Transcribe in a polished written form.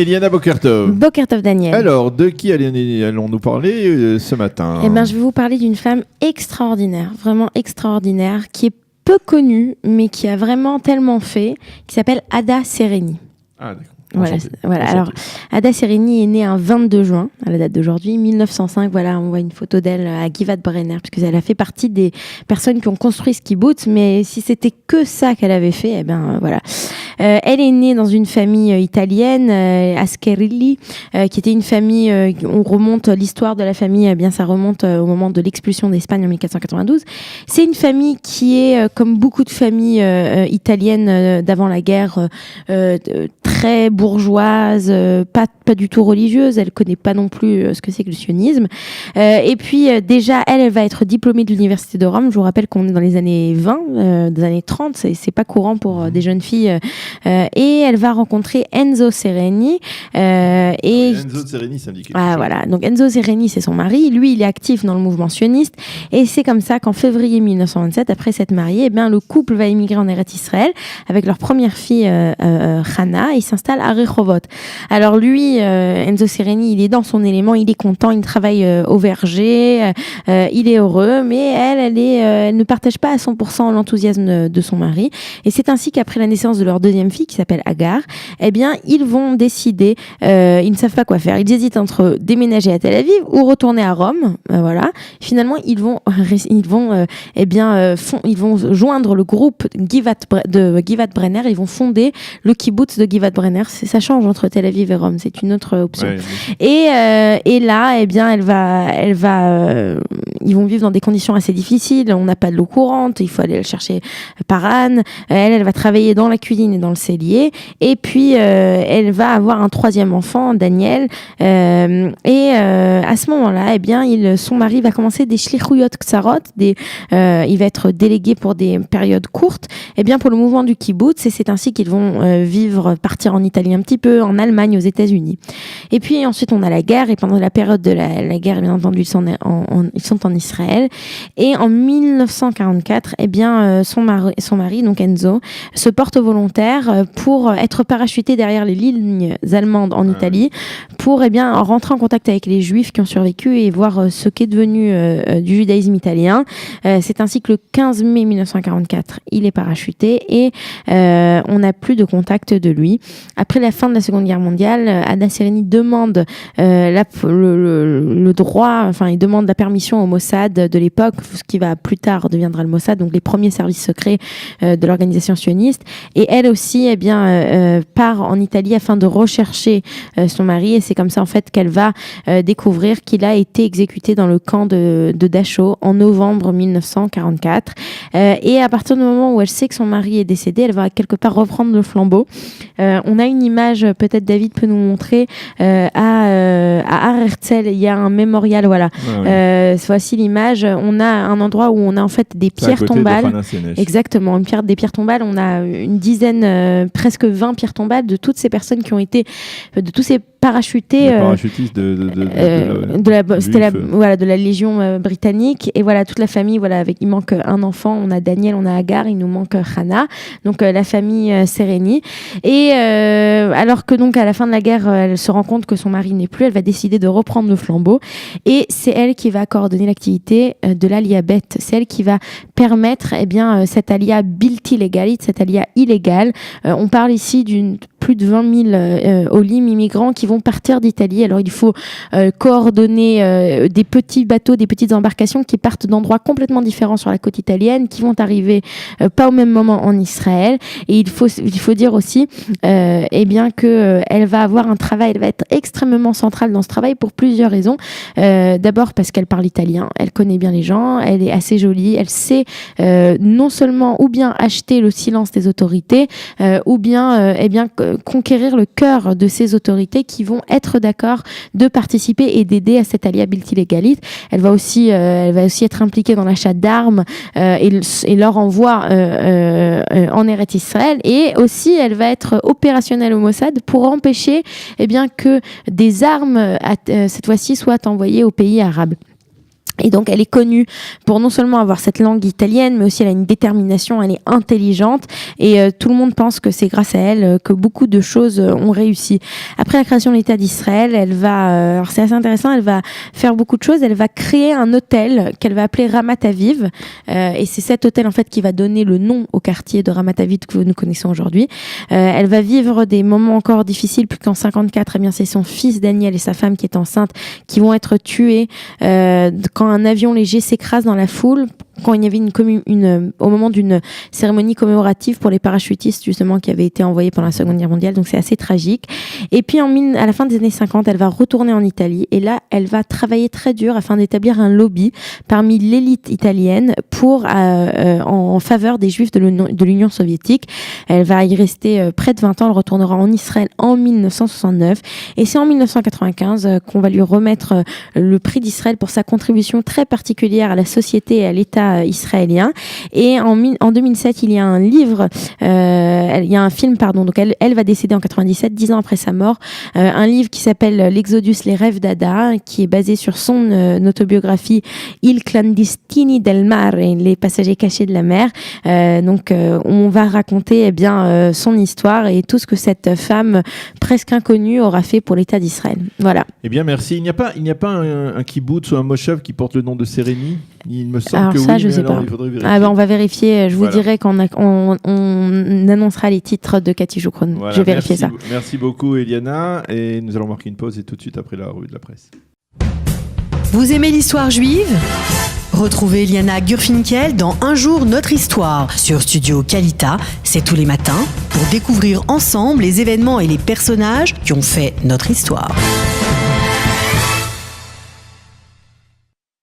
Eliana Bokertov. Bokertov Daniel. Alors, de qui allons-nous parler ce matin ? Eh ben, je vais vous parler d'une femme extraordinaire, vraiment extraordinaire, qui est peu connue, mais qui a vraiment tellement fait, qui s'appelle Ada Sereni. Ah, d'accord. Voilà. Alors, Ada Sereni est née un 22 juin, à la date d'aujourd'hui, 1905. Voilà, on voit une photo d'elle à Givat Brenner, puisque elle a fait partie des personnes qui ont construit ce kibbutz. Mais si c'était que ça qu'elle avait fait, eh ben voilà. Elle est née dans une famille italienne, Askerilli, qui était une famille. On remonte l'histoire de la famille. Eh bien, ça remonte au moment de l'expulsion d'Espagne en 1492. C'est une famille qui est, comme beaucoup de familles italiennes d'avant la guerre, très bourgeoise, pas du tout religieuse. Elle connaît pas non plus ce que c'est que le sionisme. Et puis déjà, elle va être diplômée de l'université de Rome. Je vous rappelle qu'on est dans les années 20, des années 30. C'est pas courant pour des jeunes filles. Et elle va rencontrer Enzo Sereni. Enzo Sereni, ça me dit quelque chose. Voilà. Donc Enzo Sereni, c'est son mari. Lui, il est actif dans le mouvement sioniste. Et c'est comme ça qu'en février 1927, après s'être marié, eh bien, le couple va émigrer en Eretz Israël avec leur première fille, Hana. Il s'installe à Rehovot. Alors lui, Enzo Sereni, il est dans son élément, il est content, il travaille au verger, il est heureux, mais elle ne partage pas à 100% l'enthousiasme de son mari. Et c'est ainsi qu'après la naissance de leur deuxième fille, qui s'appelle Agar, eh bien, ils vont décider, ils ne savent pas quoi faire. Ils hésitent entre déménager à Tel Aviv ou retourner à Rome. Voilà. Finalement, ils vont joindre le groupe de Givat Brenner. Ils vont fonder le kibbutz de Givat Brenner. Ça change entre Tel Aviv et Rome. C'est une autre option. Ouais. Et là, eh bien, ils vont vivre dans des conditions assez difficiles. On n'a pas de l'eau courante. Il faut aller le chercher par âne. Elle va travailler dans la cuisine et dans le cellier. Et puis, elle va avoir un troisième enfant, Daniel. À ce moment-là, eh bien, son mari va commencer des shlichuyot ksarot. Il va être délégué pour des périodes courtes. Eh bien, pour le mouvement du kibbutz. Et c'est ainsi qu'ils vont partir en Italie un petit peu, en Allemagne, aux États-Unis. Et puis ensuite, on a la guerre. Et pendant la période de la guerre, bien entendu, ils sont en Israël. Et en 1944, eh bien, son mari, donc Enzo, se porte volontaire pour être parachuté derrière les lignes allemandes en Italie, pour rentrer en contact avec les Juifs qui ont survécu et voir ce qu'est devenu du judaïsme italien. C'est ainsi que le 15 mai 1944, il est parachuté et on n'a plus de contact de lui. Après la fin de la Seconde Guerre mondiale, Ada Sereni demande le droit, il demande la permission au Mossad de l'époque, ce qui va plus tard deviendra le Mossad, donc les premiers services secrets de l'organisation sioniste. Et elle aussi, part en Italie afin de rechercher son mari. Et c'est comme ça en fait qu'elle va découvrir qu'il a été exécuté dans le camp de Dachau en novembre 1944. Et à partir du moment où elle sait que son mari est décédé, elle va quelque part reprendre le flambeau. On a une image, peut-être David peut nous montrer, à Har Herzl, il y a un mémorial, voilà. Voici l'image. On a un endroit où on a en fait des pierres tombales. Exactement, des pierres tombales. On a une dizaine, presque 20 pierres tombales de toutes ces personnes qui ont été, de tous ces parachutés, parachutistes de la Légion britannique, et voilà toute la famille, il manque un enfant, on a Daniel, on a Agar, il nous manque Hana, donc la famille Sereni. Et alors que donc à la fin de la guerre, elle se rend compte que son mari n'est plus, elle va décider de reprendre le flambeau, et c'est elle qui va coordonner l'activité de l'Alia Bet. C'est elle qui va permettre cette Alia bilti légalit, cette Alia illégale. On parle ici d'une plus de 20 000 olim immigrants qui vont partir d'Italie. Alors il faut coordonner des petits bateaux, des petites embarcations qui partent d'endroits complètement différents sur la côte italienne, qui vont arriver pas au même moment en Israël. Et il faut dire aussi que elle va avoir un travail, elle va être extrêmement centrale dans ce travail pour plusieurs raisons. D'abord parce qu'elle parle italien, elle connaît bien les gens, elle est assez jolie, elle sait non seulement ou bien acheter le silence des autorités, ou bien conquérir le cœur de ces autorités qui vont être d'accord de participer et d'aider à cette alia bilti légalit. Elle va aussi être impliquée dans l'achat d'armes et leur envoi en Eretz Israël, et aussi elle va être opérationnelle au Mossad pour empêcher que des armes cette fois-ci soient envoyées aux pays arabes. Et donc, elle est connue pour non seulement avoir cette langue italienne, mais aussi elle a une détermination, elle est intelligente et tout le monde pense que c'est grâce à elle que beaucoup de choses ont réussi. Après la création de l'État d'Israël, elle va, alors c'est assez intéressant, elle va faire beaucoup de choses. Elle va créer un hôtel qu'elle va appeler Ramat Aviv et c'est cet hôtel en fait qui va donner le nom au quartier de Ramat Aviv que nous connaissons aujourd'hui. Elle va vivre des moments encore difficiles, puis qu'en 54, eh bien c'est son fils Daniel et sa femme qui est enceinte qui vont être tués quand un avion léger s'écrase dans la foule, quand il y avait au moment d'une cérémonie commémorative pour les parachutistes justement qui avaient été envoyés pendant la Seconde Guerre mondiale, donc c'est assez tragique. Et puis à la fin des années 50, elle va retourner en Italie et là, elle va travailler très dur afin d'établir un lobby parmi l'élite italienne pour en faveur des Juifs de l'Union soviétique. Elle va y rester près de 20 ans, elle retournera en Israël en 1969 et c'est en 1995 qu'on va lui remettre le prix d'Israël pour sa contribution très particulière à la société et à l'État israélien. Et en 2007, il y a un livre, il y a un film, pardon, donc elle va décéder en 97, 10 ans après sa mort, un livre qui s'appelle L'Exodus, les rêves d'Ada, qui est basé sur son autobiographie Il clandestini del mare, les passagers cachés de la mer. Donc on va raconter son histoire et tout ce que cette femme presque inconnue aura fait pour l'État d'Israël. Voilà. Eh bien, merci. Il n'y a pas un kibbutz ou un moshav qui porte le nom de Sérénie? Il me semble alors que ça, oui, je mais sais alors, pas. il faudrait vérifier. On va vérifier. Je vous dirai quand on annoncera les titres de Cathy Joukron. Voilà, je vais vérifier ça. Merci beaucoup, Eliana. Et nous allons marquer une pause et tout de suite après la revue de la presse. Vous aimez l'histoire juive ? Retrouvez Eliana Gurfinkel dans Un jour notre histoire sur Studio Kalita. C'est tous les matins pour découvrir ensemble les événements et les personnages qui ont fait notre histoire.